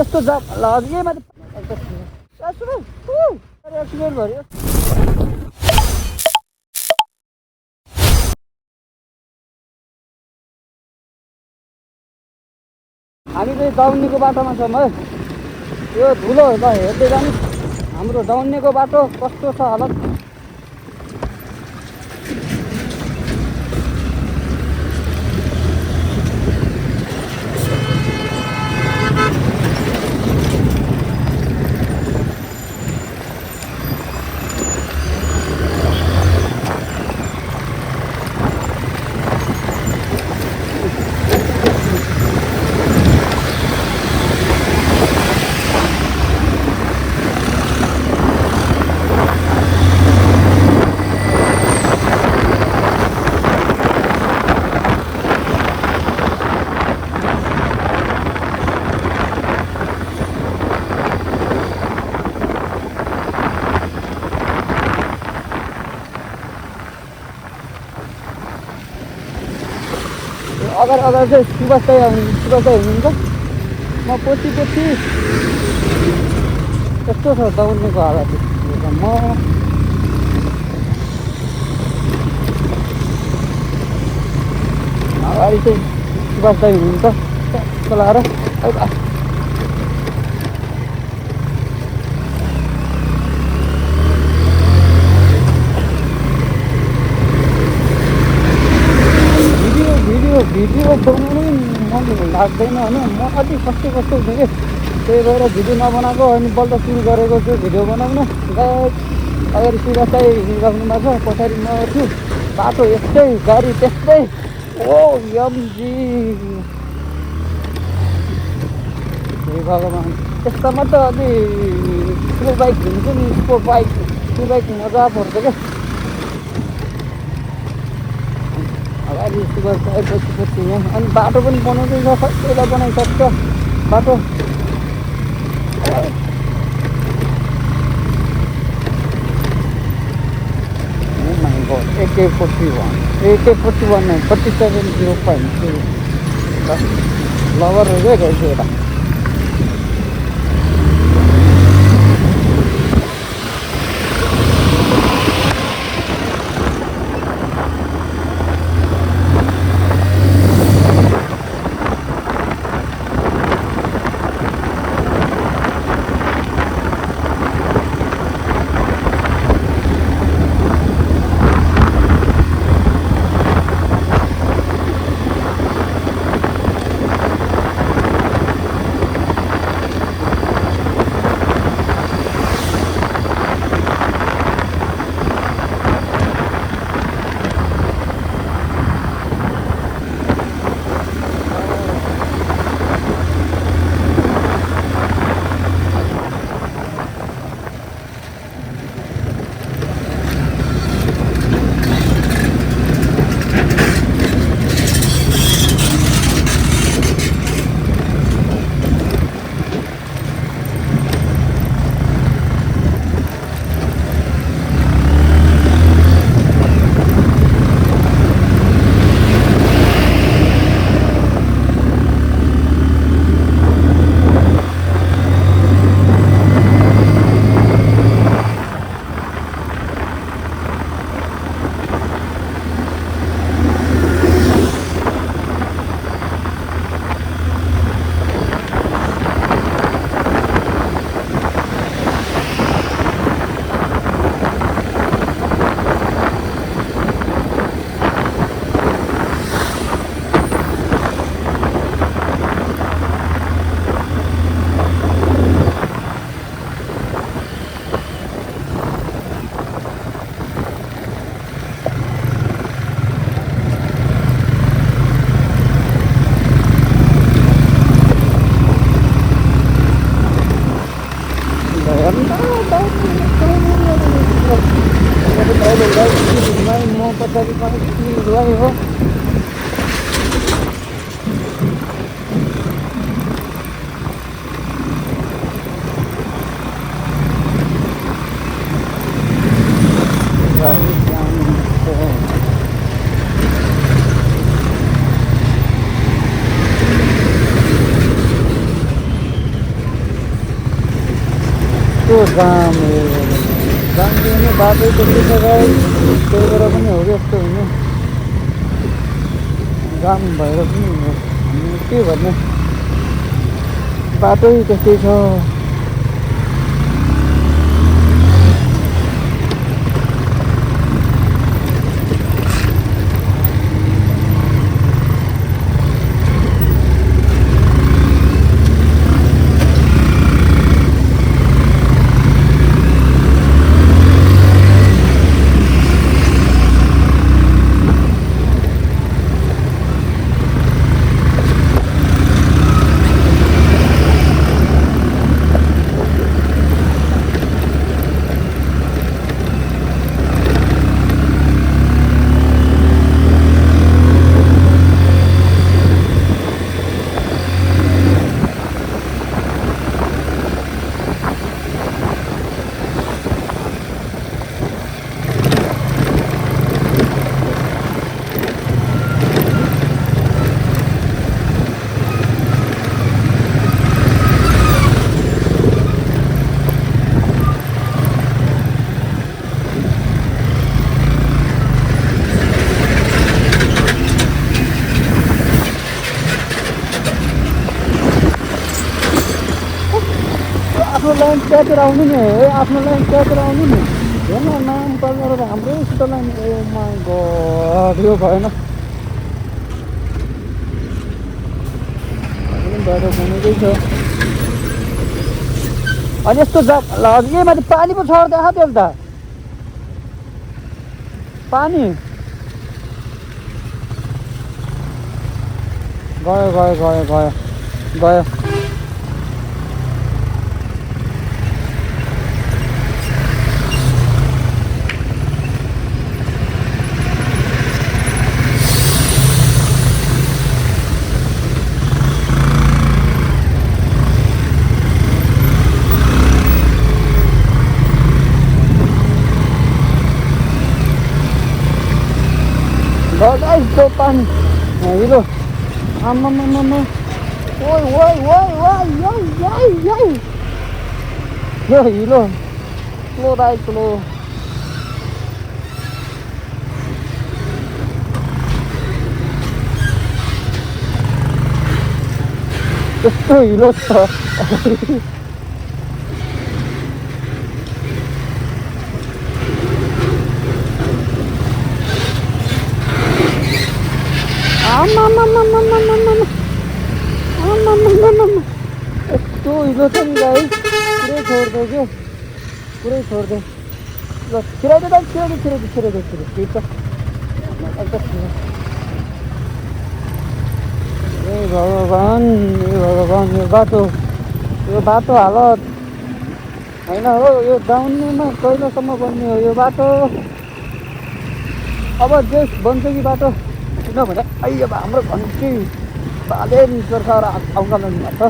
यस्तो जाम ल यही माथि एक्सिडेन्ट भयो। हामी चाहिँ डाउन्नेको बाटोमा छौँ है। यो धुलो हेर्दै जानु हाम्रो डाउन्नेको बाटो कस्तो छ हालत। अगाडि चाहिँ सुभाष दाइ हुनुहुन्छ। म पछि यस्तो छ दौड्नेको हालत। म अगाडि चाहिँ सुभाष दाइ हुनुहुन्छ चलाएर। भिडियो बनाउनु मन लाग्दैन होइन। म अति कस्तो देखेँ त्यही भएर भिडियो नबनाएको अनि बल्ल सुरु गरेको छु भिडियो बनाउन। अगाडि सुभाष दाइ हिँडिराख्नु भएको छ, पछाडि म छु। बाटो यस्तै गाडी त्यस्तै। ओ एमजी हे भगवान्, त्यस्तामा त अलि ठुलो बाइक हिँड्छु नि, स्पोर्ट बाइक त्यो बाइक मजा पर्छ क्या। अगाडि सुभाष दाइ पछि यहाँ अनि बाटो पनि बनाउँदैछ, सबैलाई बनाइसक्छ बाटो। AK-41 नहीं 4705 लवर हो गया कैसे बेटा। dari sini doang ya. यस्तो जाम जाम दिने बाटो त्यस्तो छ गाई, त्यही भएर पनि हो कि यस्तो हुने जाम भएर पनि के भन्ने बाटै त्यस्तै छ। आफ्नो लाइन ट्याकेर आउनु नि, आफ्नो लाइन ट्याकेर आउनु नि। हेर्न नाम पर्नेर हाम्रैसित लाइन, ओ माई गड यो भएन। बाटो बनेकै छ अनि यस्तो जा ल यही माथि पानी पो छ देखा त्यो त पानी गयो गयो गयो गयो गयो। Guys, पानी हिलो आम्मामामा ओइ ओइ ओइ ओइ ओइ ओइ ओइ यो हिलो स्लो राइड स्लो यस्तो हिलो छ। यस्तो हिलो छ नि गाई, पुरै छोड्दै क्या, पुरै छोड्दै। ल छिराइदे त छिराइदे छिराइदे छिराइदे छिराइदे ठिक छ। ए भगवान् यो बाटो हालत होइन हो। यो डाउनमा कहिलेसम्म बन्ने हो यो बाटो? अब जे बन्छ कि बाटो, किनभने अहिले अब हाम्रो घन्टी बालेन सरकार आउँदैन छ,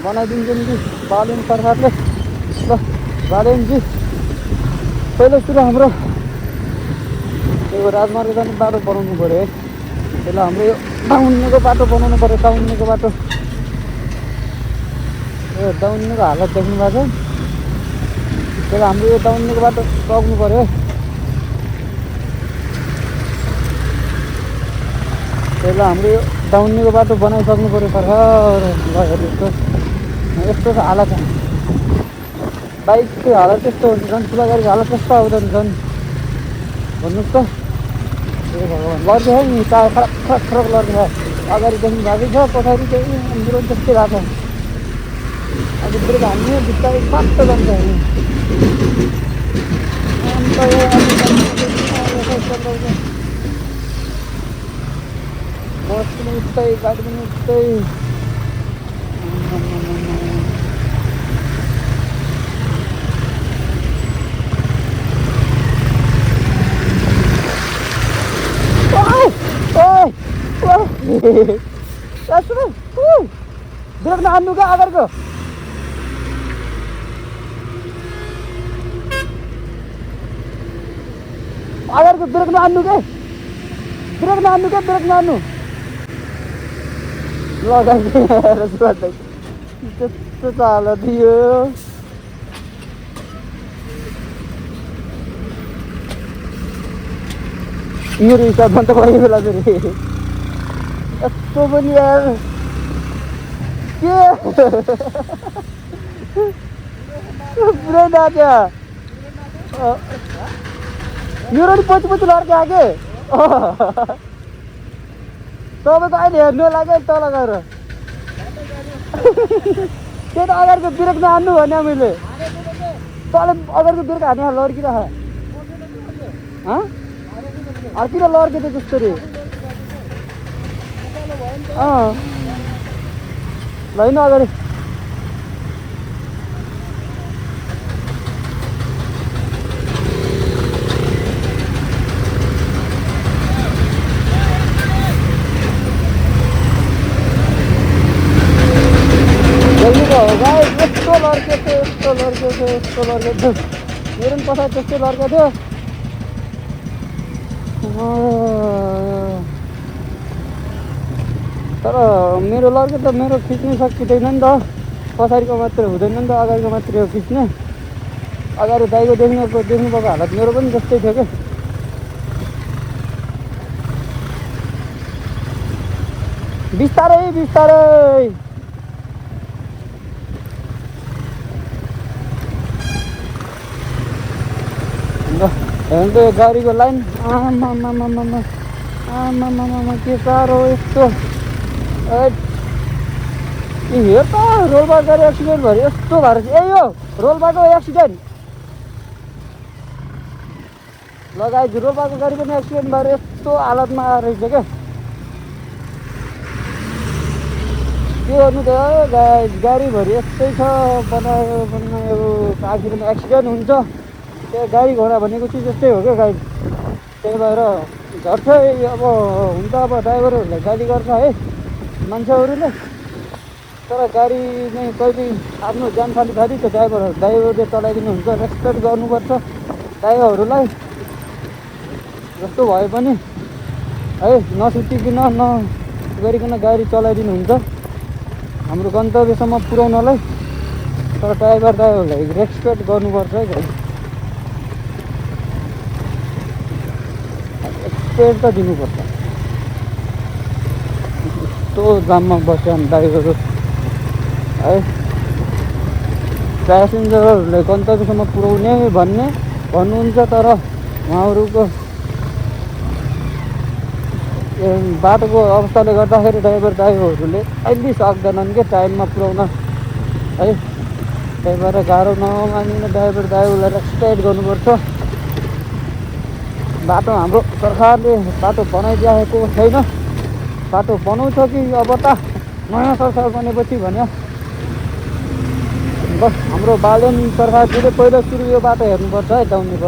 बनाइदिन्छन् कि बालेन सरकारले। ल बालेनजी पहिलो सुरु हाम्रो यो राजमार्ग जाने बाटो बनाउनु पऱ्यो है। पहिला हाम्रो यो दाउन्नेको बाटो बनाउनु पऱ्यो, दाउन्नेको बाटो। यो दाउन्नेको हालत देख्नु भएको छ। पहिला हाम्रो यो दाउन्नेको बाटो सक्नु पऱ्यो। पहिला हाम्रो यो दाउन्नेको बाटो बनाइसक्नु पऱ्यो सरकार। यस्तो छ हालत, बाइकको हालत त्यस्तो हुन्छ झन्, ठुला गाडीको हालत कस्तो आउँदैन झन् भन्नुहोस् त। ए भगवान् लड्दै छ नि, टायर खरक खरक खरक लड्दै छ। अगाडि देख्नु भएको छ, पछाडि चाहिँ मेरो त्यस्तै भएको छ। अब ब्रेक हान्ने बिस्तारै फास्ट जान्छ अनि अन्त बस पनि उस्तै, गाडी पनि उस्तै। ब्रेक नहान्नु क्या अगाडिको? अगाडिको ब्रेक नहान्नु के? ब्रेक नहान्नु क्या? ब्रेक नहान्नु लगाइदिएर त्यस्तो त हालत थियो। मेरो हिसाबमा त कोही बेला फेरि यस्तो पनि यार के पुरै नाच्यो मेरो नि पछि पछि लड्के आके तपाईँको अहिले हेर्नु लाग्यो तल गएर त्यही त अगाडिको ब्रेक नहान्नु भने मैले तल अगाडिको ब्रेक हाने लड्किरह किन लड्के त जस्तो रे होइन अगाडि यस्तो लड्केको थियो मेरो पनि पछाडि त्यस्तै लड्केको थियो तर मेरो लड्के त मेरो खिच्नु सकिँदैन नि त पछाडिको मात्रै हुँदैन नि त अगाडिको मात्रै हो खिच्ने अगाडि दाइको देख्नुभएको हालत मेरो पनि जस्तै थियो क्या बिस्तारै हेर्नु त यो गाडीको लाइन आमामामा के साह्रो यस्तो हेर त रोलबार गाडी एक्सिडेन्ट भयो यस्तो भएर ए यो रोलबारको एक्सिडेन्ट लगाएछु रोलबारको गाडी पनि एक्सिडेन्ट भएर यस्तो हालतमा आएर रहेछ क्या के गर्नु त गाडीभरि यस्तै छ बनायो आखिरमा एक्सिडेन्ट हुन्छ त्यो गाडी घोडा भनेको चिज यस्तै हो क्या गाडी त्यही भएर झट्टै अब हुन्छ अब ड्राइभरहरूलाई गाली गर्छ है मान्छेहरूले तर गाडी नै कहिले आफ्नो जान फाली खाली त्यो ड्राइभरले चलाइदिनु हुन्छ रेस्पेक्ट गर्नुपर्छ ड्राइभरहरूलाई जस्तो भए पनि है नसुतिकन नगरिकन गाडी चलाइदिनुहुन्छ हाम्रो गन्तव्यसम्म पुर्याउनलाई तर ड्राइभरलाई रेस्पेक्ट गर्नुपर्छ है गाडी रेस्पेक्ट त दिनुपर्छ यस्तो जाममा बस्यो ड्राइभरहरू है प्यासेन्जरहरूलाई गन्तव्यसम्म पुर्याउने भन्नुहुन्छ तर उहाँहरूको बाटोको अवस्थाले गर्दाखेरि ड्राइभरहरूले अहिले सक्दैनन् क्या टाइममा पुर्याउन है त्यही भएर गाह्रो नमानिने ड्राइभरलाई रेस्पेक्ट गर्नुपर्छ बाटो हाम्रो सरकारले बाटो बनाइदिएको छैन बाटो बनाउँछ कि अब त नयाँ सरकार बनेपछि भन्यो बस हाम्रो बालन सरकारले पहिला सुरु यो बाटो हेर्नुपर्छ है दाउनेको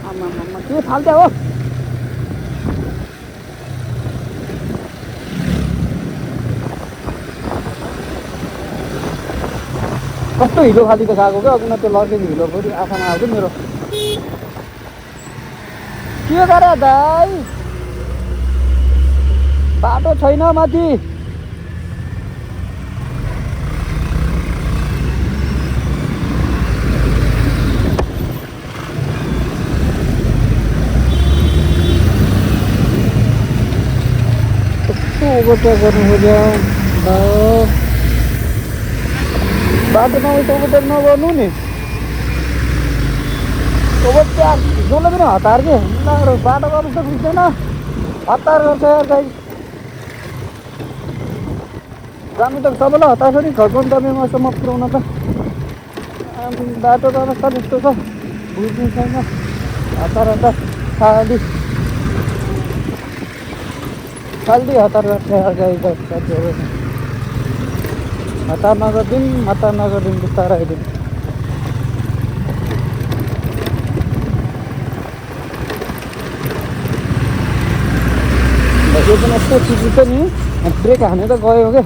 आमामा के फाल्टो हो कस्तो हिलो खाली त गएको क्या अघि त्यो लड्केको हिलो फेरि आँखामा आएको मेरो के गरे दाइ बाटो छैन माथि कस्तो ओभरटेक गर्नु खोज्यो बाटोमा ओभरटेक नगर्नु नि ओभरटेक जसले पनि हतार के बाटोको अवस्था बुझ्दैन हतार गर्छ यार दाइ जानु त सबैलाई हतार छ नि गन्तव्यसम्म पुर्याउन त बाटोको अवस्था त्यस्तो छ बुझ्नु छैन हतार खाली हतार गर्छ यार साथीहरू हतार नगरिदिउँ बिस्तारै आइदिउँ यो पनि यस्तो चिज छ नि ब्रेक हाने त गयो क्या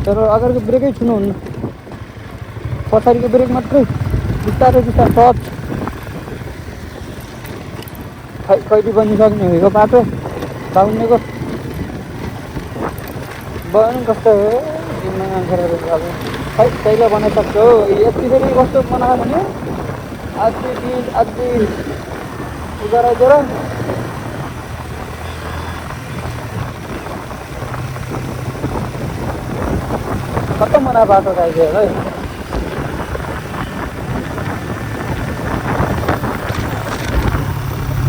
तर अगाडिको ब्रेकै छुनुहुन्न पछाडिको ब्रेक मात्रै बिस्तारै टच कहिले बनिसक्ने हो यो बाटो दाउनेको बगान कस्तो हो मान्छेहरू अब खै कहिले बनाइसक्छ हो यति फेरि कस्तो बनायो भने अझै उ गराइदिएर साना बाटो खाइदियो है।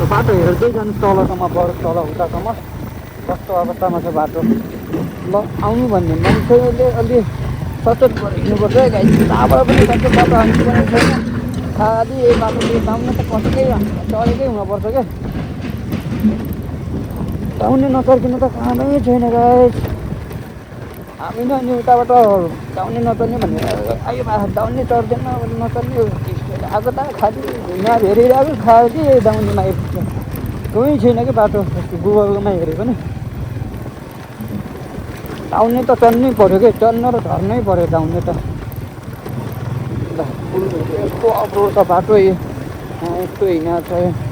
बाटो हेर्दै जानु तलसम्म, बरु तल उतासम्म कस्तो अवस्थामा छ बाटो। ल आउनु भन्ने मान्छेले अलि सचेत भएर हिँड्नुपर्छ है गाई। जहाँबाट पनि सचेत बाटो हान्छु भने छैन, खालि यही बाटोले सामने त कसैकै चढेकै हुनुपर्छ क्या। दाउने नचर्किनु त कामै छैन गाई। हामी न अनि उताबाट दाउने नचर्ने भन्ने आयो, दाउने चढ्दैन नचर्ने आएको त खालि म्याप हेरिरहेको खालि दाउनेमा आइपुग्छ। कोही छैन कि बाटो गुगलमा हेरे पनि। दाउने त चढ्नै पऱ्यो कि, चढ्न र झर्नै पऱ्यो दाउने त। ल यस्तो अप्रोड छ बाटो, यस्तो हिँडेको छ।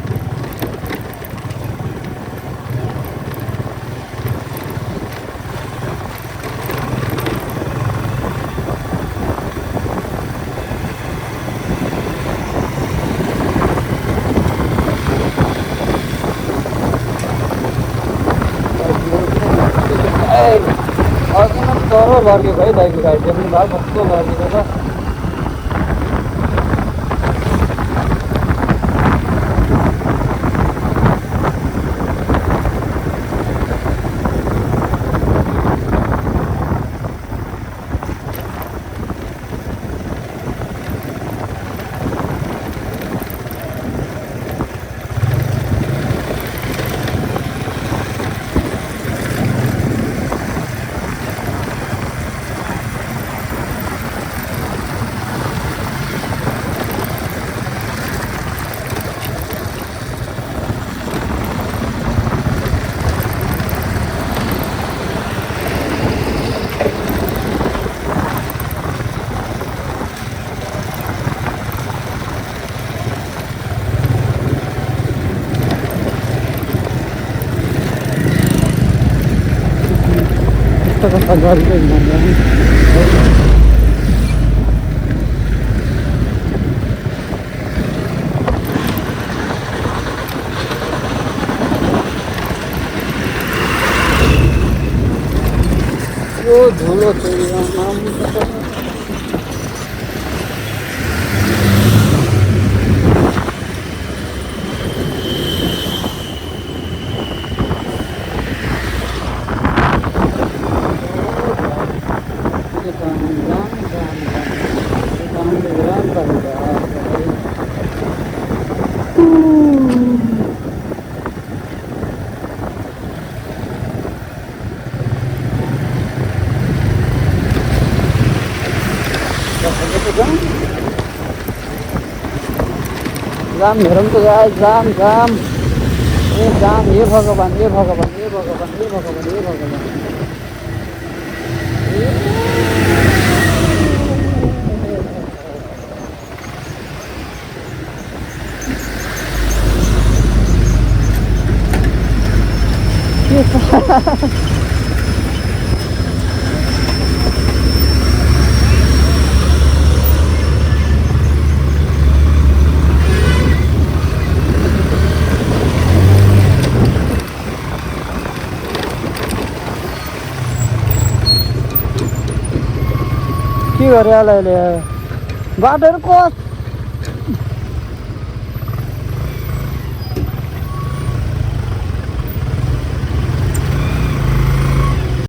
तर लड्केको है दाइको गाडी देख्नु भयो कस्तो लड्केको छ। कस्ता गरेको यो धुलो चाहिँ जाम हेरौँ त गाई, जाम जाम ए जाम। हे भगवान् हे भगवान् हे भगवान् हे भगवान् हे भगवान्। के गरे अहिले बाटोहरू